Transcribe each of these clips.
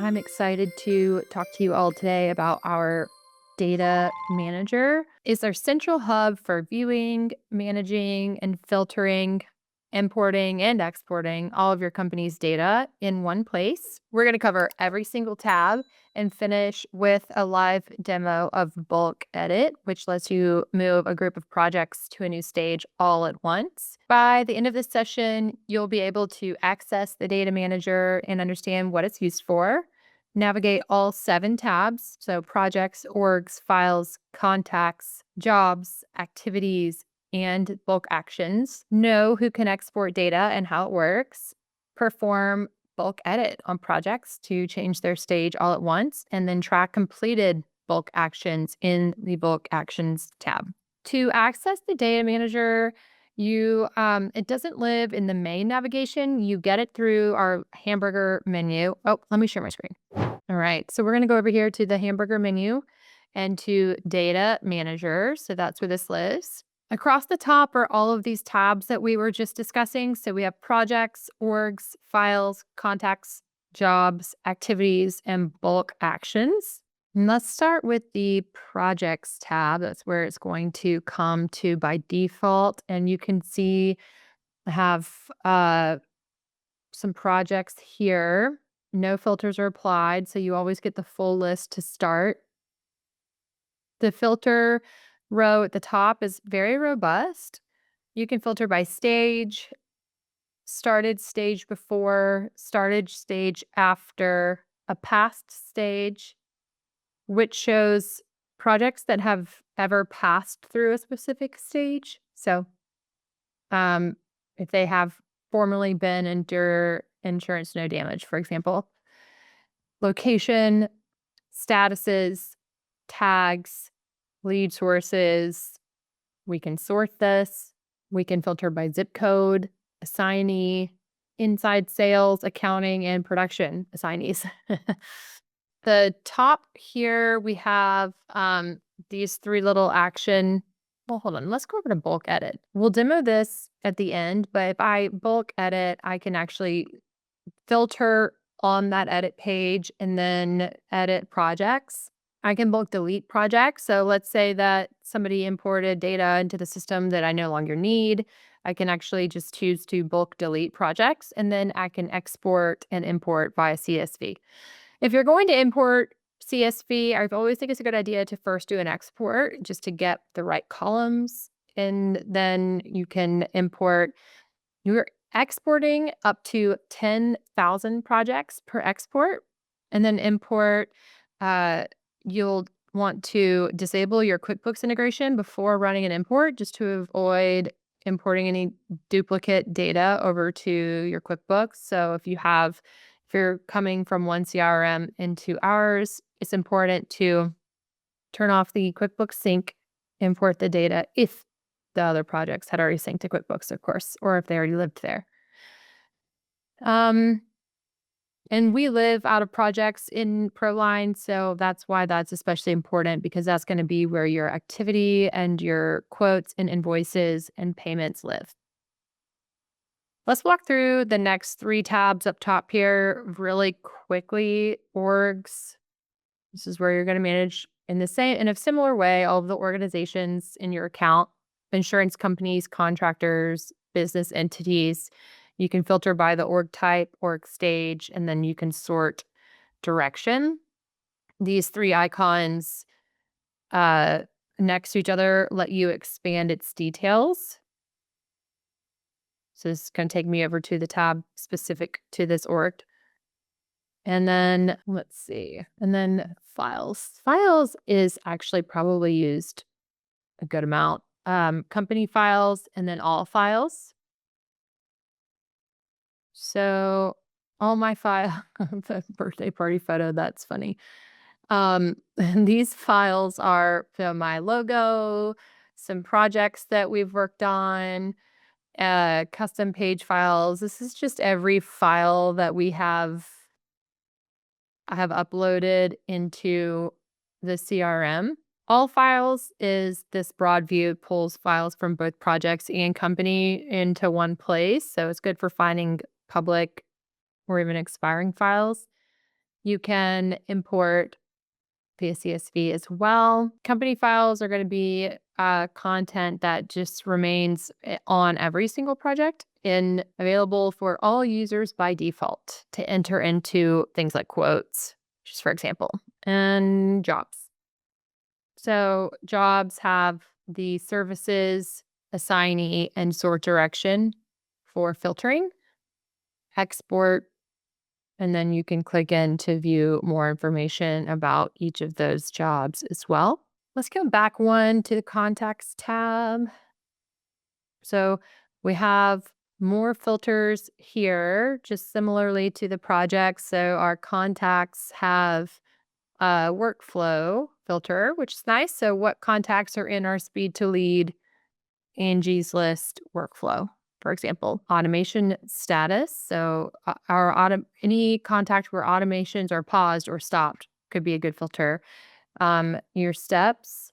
I'm excited to talk to you all today about our data manager. It's our central hub for viewing, managing, and filtering, importing, and exporting all of your company's data in one place. We're going to cover every single tab and finish with a live demo of bulk edit, which lets you move a group of projects to a new stage all at once. By the end of this session, you'll be able to access the data manager and understand what it's used for. Navigate all 7 tabs, so projects, orgs, files, contacts, jobs, activities, and bulk actions. Know who can export data and how it works. Perform bulk edit on projects to change their stage all at once, and then track completed bulk actions in the bulk actions tab. To access the data manager, it doesn't live in the main navigation. You get it through our hamburger menu. Oh, let me share my screen. All right, so we're going to go over here to the hamburger menu and to data manager. So that's where this lives. Across the top are all of these tabs that we were just discussing. So we have projects, orgs, files, contacts, jobs, activities, and bulk actions. And let's start with the projects tab. That's where it's going to come to by default. And you can see I have some projects here. No filters are applied, so you always get the full list to start. The filter row at the top is very robust. You can filter by stage, started stage before, started stage after, a past stage, which shows projects that have ever passed through a specific stage. So if they have formerly been under insurance no damage, for example. Location, statuses, tags, lead sources. We can sort this. We can filter by zip code, assignee, inside sales, accounting, and production assignees. The top here, we have these 3 little action. Well, hold on. Let's go over to bulk edit. We'll demo this at the end, but if I bulk edit, I can actually filter on that edit page and then edit projects. I can bulk delete projects. So let's say that somebody imported data into the system that I no longer need. I can actually just choose to bulk delete projects, and then I can export and import via CSV. If you're going to import CSV, I always think it's a good idea to first do an export just to get the right columns, and then you can import. You're exporting up to 10,000 projects per export, and then import. You'll want to disable your QuickBooks integration before running an import just to avoid importing any duplicate data over to your QuickBooks. So if you're coming from one CRM into ours, it's important to turn off the QuickBooks sync, import the data if the other projects had already synced to QuickBooks, of course, or if they already lived there. And we live out of projects in ProLine, so that's why that's especially important, because that's going to be where your activity and your quotes and invoices and payments live. Let's walk through the next 3 tabs up top here really quickly. Orgs. This is where you're going to manage in a similar way all of the organizations in your account, insurance companies, contractors, business entities. You can filter by the org type, org stage, and then you can sort direction. These 3 icons next to each other let you expand its details. So this is going to take me over to the tab specific to this org. And then let's see. And then files. Files is actually probably used a good amount. Company files and then all files. So all my the birthday party photo, that's funny. And these files are my logo, some projects that we've worked on, custom page files. This is just every file that I have uploaded into the CRM. All files is this broad view. It pulls files from both projects and company into one place. So it's good for finding public or even expiring files. You can import via CSV as well. Company files are going to be content that just remains on every single project and available for all users by default to enter into things like quotes, just for example, and jobs. So jobs have the services, assignee, and sort direction for filtering, export, and then you can click in to view more information about each of those jobs as well. Let's go back one to the contacts tab. So we have more filters here, just similarly to the projects. So our contacts have a workflow filter, which is nice. So what contacts are in our speed to lead Angie's List workflow, for example, automation status. So any contact where automations are paused or stopped could be a good filter. Your steps,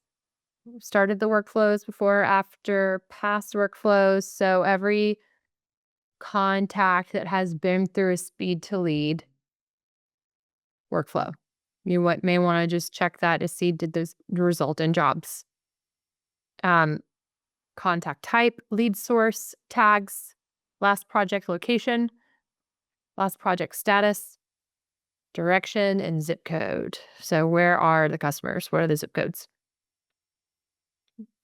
started the workflows before, after, past workflows. So every contact that has been through a speed to lead workflow. May want to just check that to see did those result in jobs. Um, Contact type, lead source, tags, last project location, last project status, direction, and zip code. So where are the customers? What are the zip codes?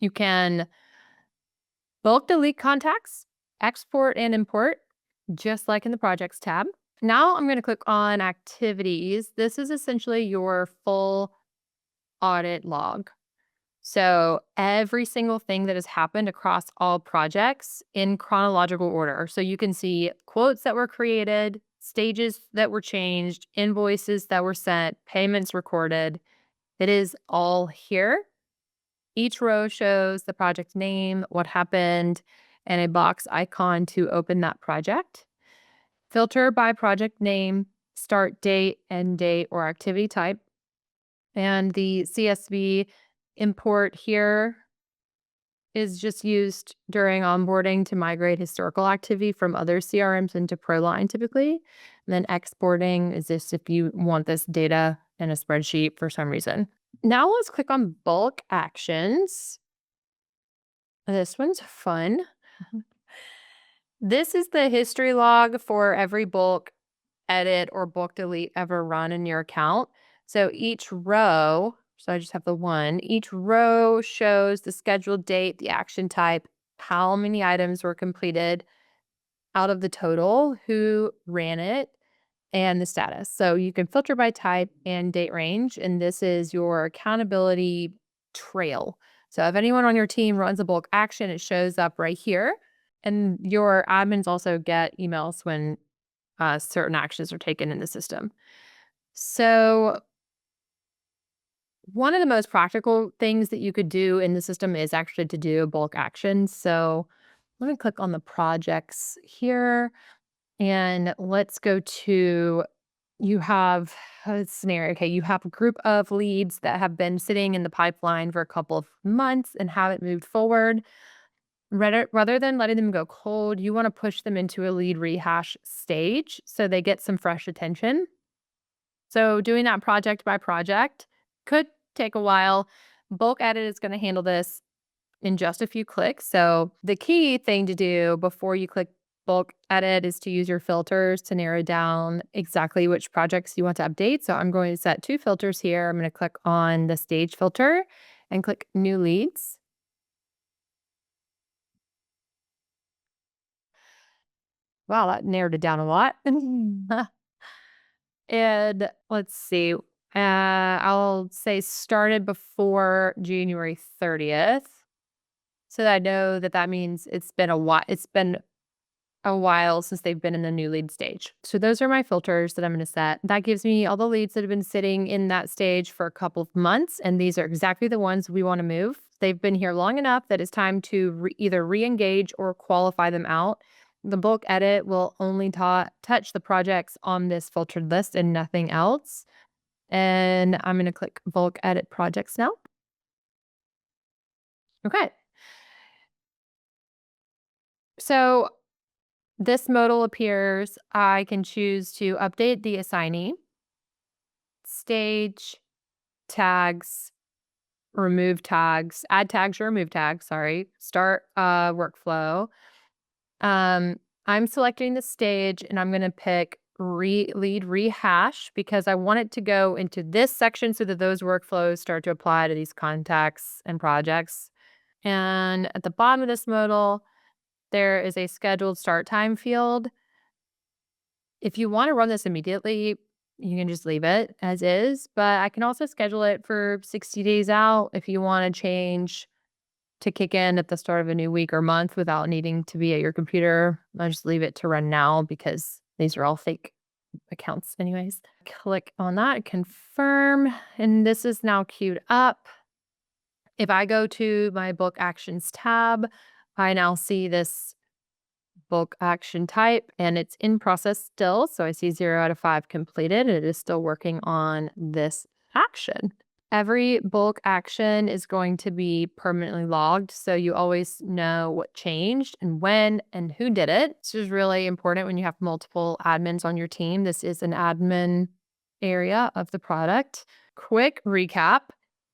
You can bulk delete contacts, export and import, just like in the projects tab. Now I'm going to click on activities. This is essentially your full audit log. So every single thing that has happened across all projects in chronological order. So you can see quotes that were created, stages that were changed, invoices that were sent, payments recorded. It is all here. Each row shows the project name, what happened, and a box icon to open that project. Filter by project name, start date, end date, or activity type. And the CSV import here is just used during onboarding to migrate historical activity from other CRMs into ProLine typically. And then exporting is just if you want this data in a spreadsheet for some reason. Now let's click on bulk actions. This one's fun. This is the history log for every bulk edit or bulk delete ever run in your account. So each row, so I just have the one, each row shows the scheduled date, the action type, how many items were completed out of the total, who ran it, and the status. So you can filter by type and date range, and this is your accountability trail. So if anyone on your team runs a bulk action, it shows up right here. And your admins also get emails when certain actions are taken in the system. So one of the most practical things that you could do in the system is actually to do a bulk action. So let me click on the projects here and let's go to you have a scenario. Okay, you have a group of leads that have been sitting in the pipeline for a couple of months and haven't moved forward. Rather than letting them go cold, you want to push them into a lead rehash stage so they get some fresh attention. So doing that project by project could take a while. Bulk edit is going to handle this in just a few clicks. So the key thing to do before you click bulk edit is to use your filters to narrow down exactly which projects you want to update. So I'm going to set 2 filters here. I'm going to click on the stage filter and click new leads. Wow, that narrowed it down a lot. And let's see. I'll say started before January 30th. So that I know that that means it's been a while. It's been a while since they've been in the new lead stage. So those are my filters that I'm going to set. That gives me all the leads that have been sitting in that stage for a couple of months. And these are exactly the ones we want to move. They've been here long enough that it's time to either re-engage or qualify them out. The bulk edit will only touch the projects on this filtered list and nothing else. And I'm going to click bulk edit projects now. Okay. So this modal appears. I can choose to update the assignee. stage, tags, remove tags, add tags or remove tags, sorry, start workflow. Um, I'm selecting the stage and I'm going to pick lead rehash because I want it to go into this section so that those workflows start to apply to these contacts and projects. And at the bottom of this modal, there is a scheduled start time field. If you want to run this immediately, you can just leave it as is, but I can also schedule it for 60 days out if you want to change to kick in at the start of a new week or month without needing to be at your computer. I just leave it to run now because these are all fake accounts anyways. Click on that, confirm, and this is now queued up. If I go to my book actions tab, I now see this book action type and it's in process still. So I see 0 out of 5 completed. It is still working on this action. Every bulk action is going to be permanently logged, so you always know what changed and when and who did it. This is really important when you have multiple admins on your team. This is an admin area of the product. Quick recap.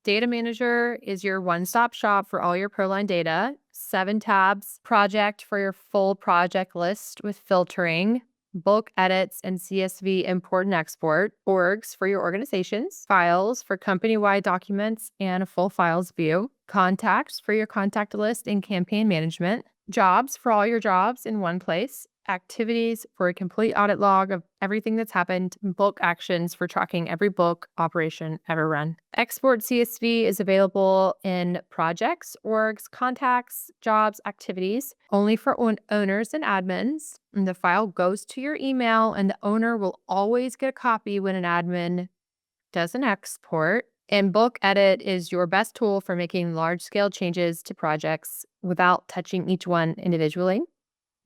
Data Manager is your one-stop shop for all your ProLine data. 7 tabs, project for your full project list with filtering, bulk edits and CSV import and export, orgs for your organizations, files for company-wide documents and a full files view, contacts for your contact list and campaign management, jobs for all your jobs in one place, activities for a complete audit log of everything that's happened, and bulk actions for tracking every bulk operation ever run. Export CSV is available in projects, orgs, contacts, jobs, activities, only for owners and admins. And the file goes to your email, and the owner will always get a copy when an admin does an export. And bulk edit is your best tool for making large-scale changes to projects without touching each one individually.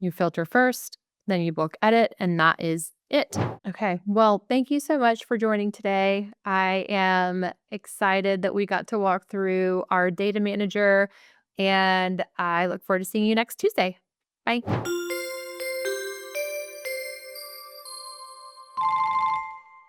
You filter first, then you bulk edit, and that is it. Okay, well, thank you so much for joining today. I am excited that we got to walk through our data manager, and I look forward to seeing you next Tuesday. Bye.